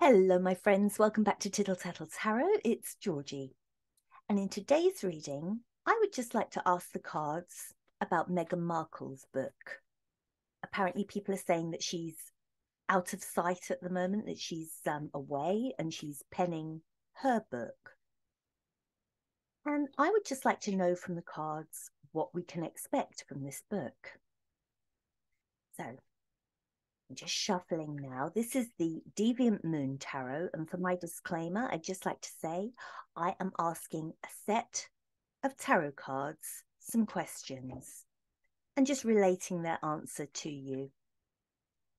Hello, my friends. Welcome back to Tittle Tattle Tarot. It's Georgie. And in today's reading, I would just like to ask the cards about Meghan Markle's book. Apparently, people are saying that she's out of sight at the moment, that she's away and she's penning her book. And I would just like to know from the cards what we can expect from this book. So I'm just shuffling now. This is the Deviant Moon Tarot. And for my disclaimer, I'd just like to say I am asking a set of tarot cards some questions and just relating their answer to you.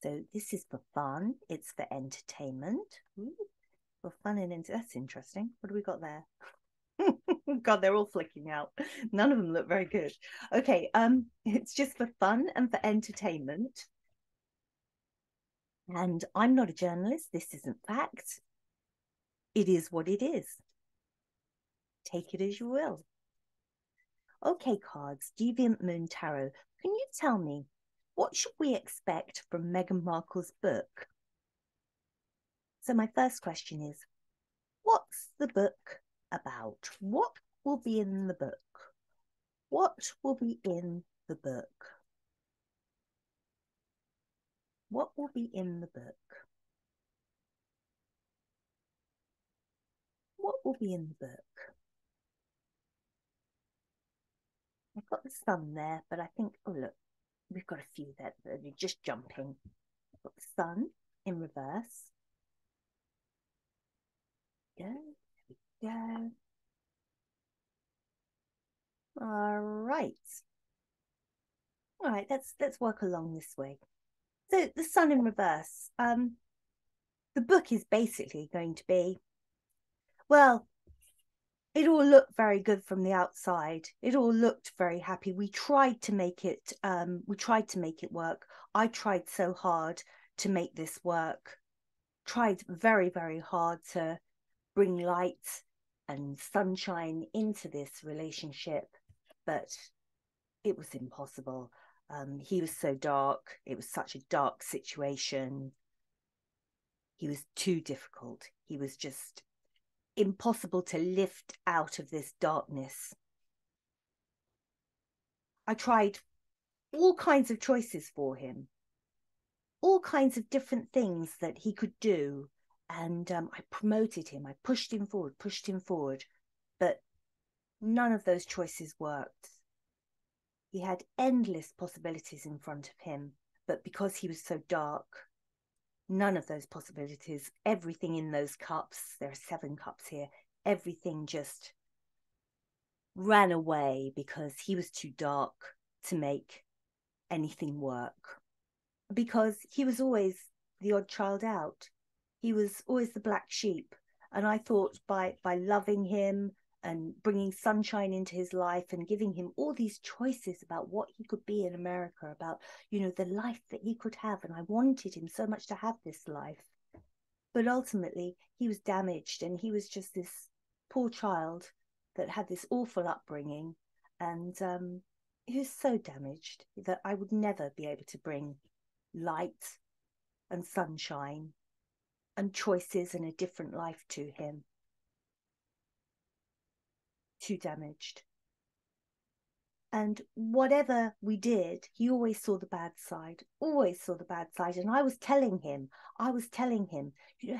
So this is for fun. It's for entertainment. Ooh, for fun and that's interesting. What do we got there? God, they're all flicking out. None of them look very good. Okay, it's just for fun and for entertainment. And I'm not a journalist. This isn't fact. It is what it is. Take it as you will. Okay, cards, Deviant Moon Tarot. Can you tell me, what should we expect from Meghan Markle's book? So my first question is, what's the book about? What will be in the book? What will be in the book? What will be in the book? What will be in the book? I've got the sun there, but I think, oh look, we've got a few that are just jumping. I've got the sun in reverse. Go, go. All right. All right, let's work along this way. So the sun in reverse. The book is basically going to be, well, it all looked very good from the outside. It all looked very happy. We tried to make it work. I tried so hard to make this work. Tried very, very hard to bring light and sunshine into this relationship, but it was impossible. He was so dark. It was such a dark situation. He was too difficult. He was just impossible to lift out of this darkness. I tried all kinds of choices for him, all kinds of different things that he could do. And I promoted him. I pushed him forward, but none of those choices worked. He had endless possibilities in front of him, but because he was so dark, none of those possibilities, everything in those cups, there are 7 cups here, everything just ran away because he was too dark to make anything work. Because he was always the odd child out. He was always the black sheep. And I thought by loving him and bringing sunshine into his life and giving him all these choices about what he could be in America, about, the life that he could have. And I wanted him so much to have this life. But ultimately, he was damaged and he was just this poor child that had this awful upbringing. And he was so damaged that I would never be able to bring light and sunshine and choices and a different life to him. Too damaged. And whatever we did, he always saw the bad side, always saw the bad side. And I was telling him,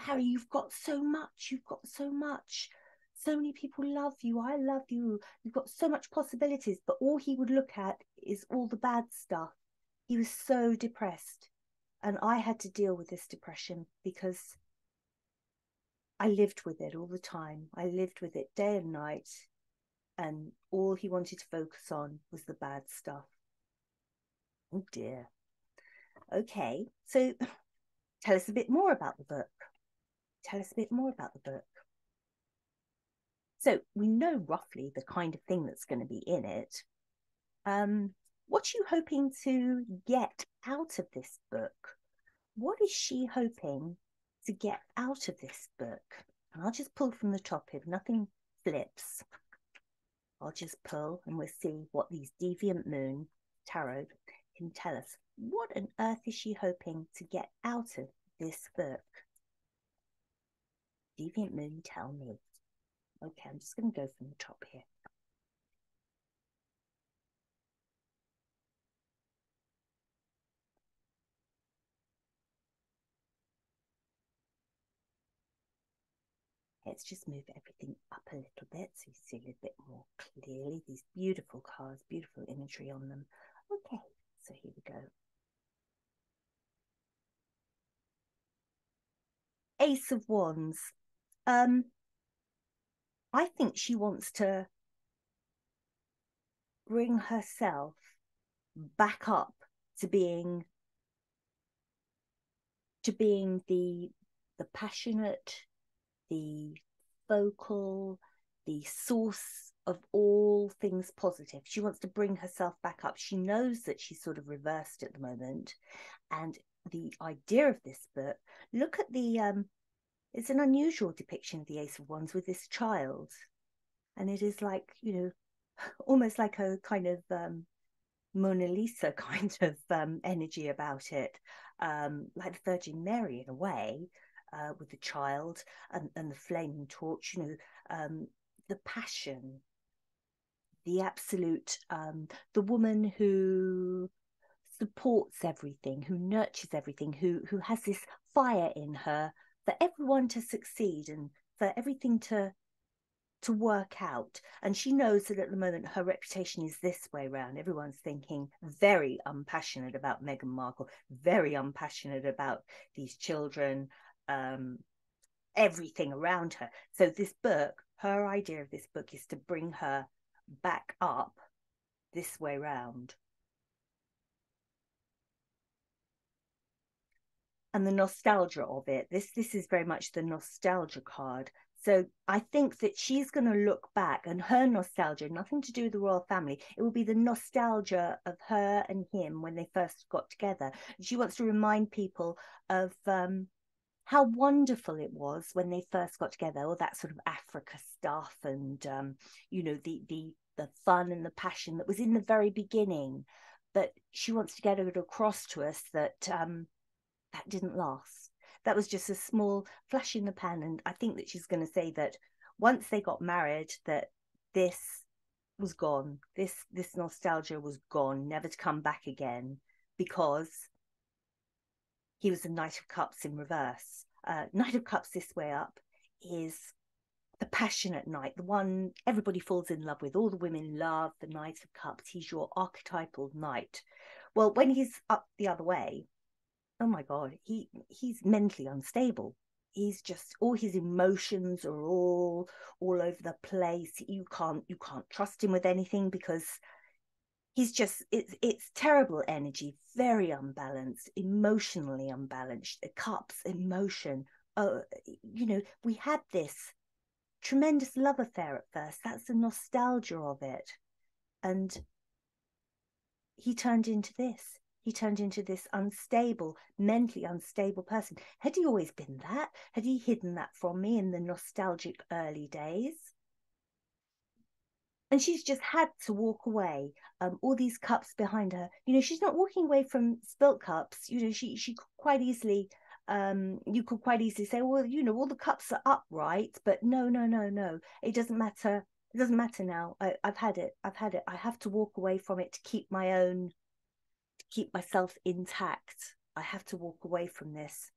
Harry, you've got so much, So many people love you. I love you. You've got so much possibilities. But all he would look at is all the bad stuff. He was so depressed. And I had to deal with this depression because I lived with it all the time. I lived with it day and night. And all he wanted to focus on was the bad stuff. Oh dear. Okay, so tell us a bit more about the book. Tell us a bit more about the book. So we know roughly the kind of thing that's going to be in it. What are you hoping to get out of this book? What is she hoping to get out of this book? And I'll just pull from the top if nothing flips. I'll just pull and we'll see what these Deviant Moon Tarot can tell us. What on earth is she hoping to get out of this book? Deviant Moon, tell me. Okay, I'm just going to go from the top here. Let's just move everything up a little bit so you see a little bit more clearly. These beautiful cards, beautiful imagery on them. Okay, so here we go. Ace of Wands. I think she wants to bring herself back up to being the passionate, the vocal, the source of all things positive. She wants to bring herself back up. She knows that she's sort of reversed at the moment. And the idea of this book, look at the it's an unusual depiction of the Ace of Wands with this child. And it is like, you know, almost like a kind of Mona Lisa kind of energy about it, like the Virgin Mary in a way, with the child and the flaming torch, you know, the passion, the absolute, the woman who supports everything, who nurtures everything, who has this fire in her for everyone to succeed and for everything to work out. And she knows that at the moment her reputation is this way round. Everyone's thinking very unpassionate about Meghan Markle, very unpassionate about these children, everything around her. So this book, her idea of this book is to bring her back up this way round. And the nostalgia of it. This is very much the nostalgia card. So I think that she's going to look back, and her nostalgia, nothing to do with the royal family, it will be the nostalgia of her and him when they first got together. She wants to remind people of how wonderful it was when they first got together, all that sort of Africa stuff, and you know, the fun and the passion that was in the very beginning. But she wants to get it across to us that that didn't last. That was just a small flash in the pan. And I think that she's going to say that once they got married, that this was gone. This nostalgia was gone, never to come back again, because he was the Knight of Cups in reverse. Knight of Cups this way up is the passionate knight, the one everybody falls in love with. All the women love the Knight of Cups. He's your archetypal knight. Well, when he's up the other way, oh my God, he's mentally unstable. He's just, all his emotions are all over the place. You can't trust him with anything because he's just, it's terrible energy, very unbalanced, emotionally unbalanced. The cups, emotion. You know, we had this tremendous love affair at first. That's the nostalgia of it. And he turned into this. He turned into this unstable, mentally unstable person. Had he always been that? Had he hidden that from me in the nostalgic early days? And she's just had to walk away. All these cups behind her. You know, she's not walking away from spilt cups. You know, she could quite easily, you could quite easily say, well, you know, all the cups are upright, but no, no, no, no. It doesn't matter. It doesn't matter now. I've had it. I've had it. I have to walk away from it to keep my own, to keep myself intact. I have to walk away from this.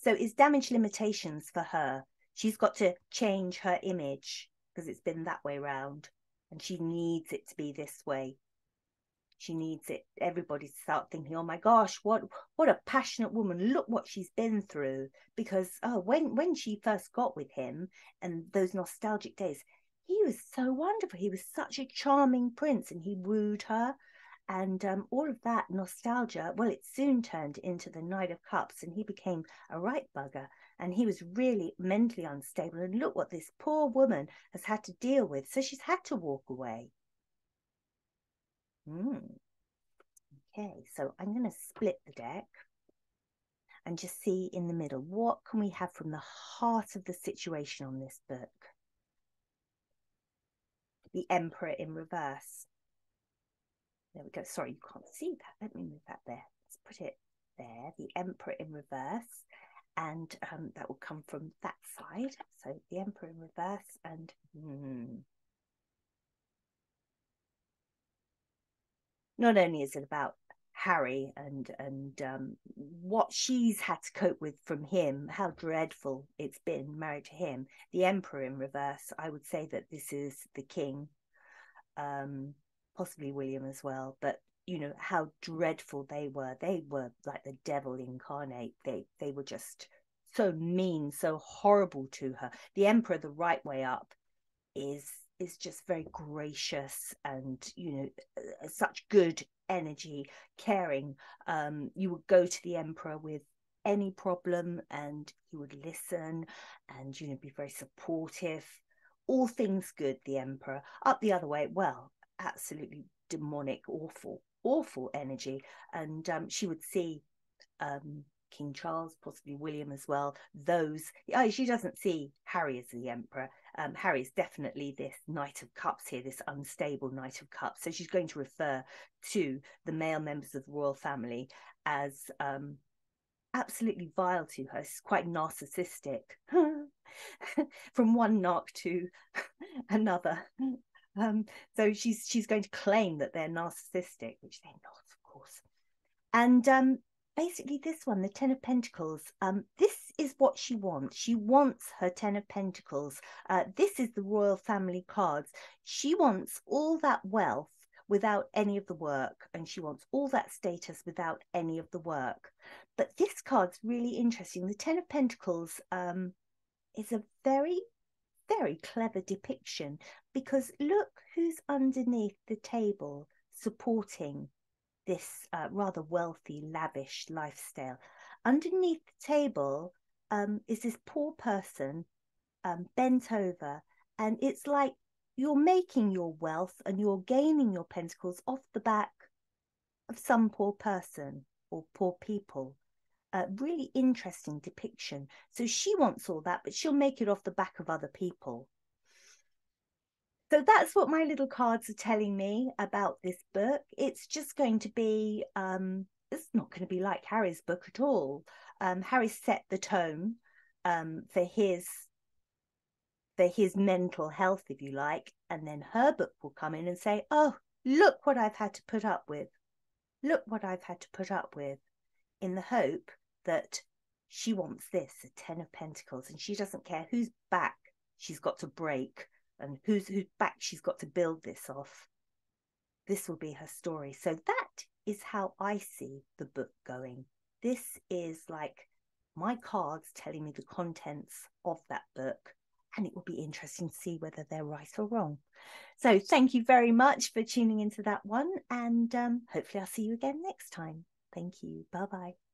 So it's damage limitations for her. She's got to change her image because it's been that way round, and she needs it to be this way. She needs it, everybody to start thinking, oh my gosh, what a passionate woman, look what she's been through. Because when she first got with him and those nostalgic days, he was so wonderful. He was such a charming prince, and he wooed her. And all of that nostalgia, well, it soon turned into the Knight of Cups, and he became a right bugger, and he was really mentally unstable. And look what this poor woman has had to deal with. So she's had to walk away. Okay, so I'm going to split the deck and just see in the middle, what can we have from the heart of the situation on this book? The Emperor in reverse. There we go. Sorry, you can't see that. Let me move that there. Let's put it there. The Emperor in reverse. And that will come from that side. So the Emperor in reverse, and not only is it about Harry and what she's had to cope with from him, how dreadful it's been married to him. The Emperor in reverse, I would say that this is the king, possibly William as well, but you know how dreadful they were. They were like the devil incarnate. They were just so mean, so horrible to her. The Emperor, the right way up, is just very gracious and, you know, such good energy, caring. You would go to the Emperor with any problem and he would listen and, you know, be very supportive. All things good. The Emperor. Up the other way, well, absolutely demonic, awful energy. And she would see King Charles, possibly William as well. She doesn't see Harry as the Emperor. Harry's definitely this Knight of Cups here, this unstable Knight of Cups. So she's going to refer to the male members of the royal family as absolutely vile to her. It's quite narcissistic. From one narc to another. So she's going to claim that they're narcissistic, which they're not, of course. And basically this one, the Ten of Pentacles, this is what she wants. She wants her Ten of Pentacles. This is the royal family cards. She wants all that wealth without any of the work, and she wants all that status without any of the work. But this card's really interesting. The Ten of Pentacles is a very, very clever depiction, because look who's underneath the table supporting this rather wealthy, lavish lifestyle. Underneath the table is this poor person bent over, and it's like you're making your wealth and you're gaining your pentacles off the back of some poor person or poor people. Really interesting depiction. So she wants all that, but she'll make it off the back of other people. So that's what my little cards are telling me about this book. It's just going to be, it's not going to be like Harry's book at all. Harry set the tone for his mental health, if you like, and then her book will come in and say, oh, look what I've had to put up with. Look what I've had to put up with, in the hope that she wants this, a Ten of Pentacles, and she doesn't care whose back she's got to break and whose back she's got to build this off. This will be her story. So that is how I see the book going. This is like my cards telling me the contents of that book, and it will be interesting to see whether they're right or wrong. So thank you very much for tuning into that one, and hopefully I'll see you again next time. Thank you. Bye-bye.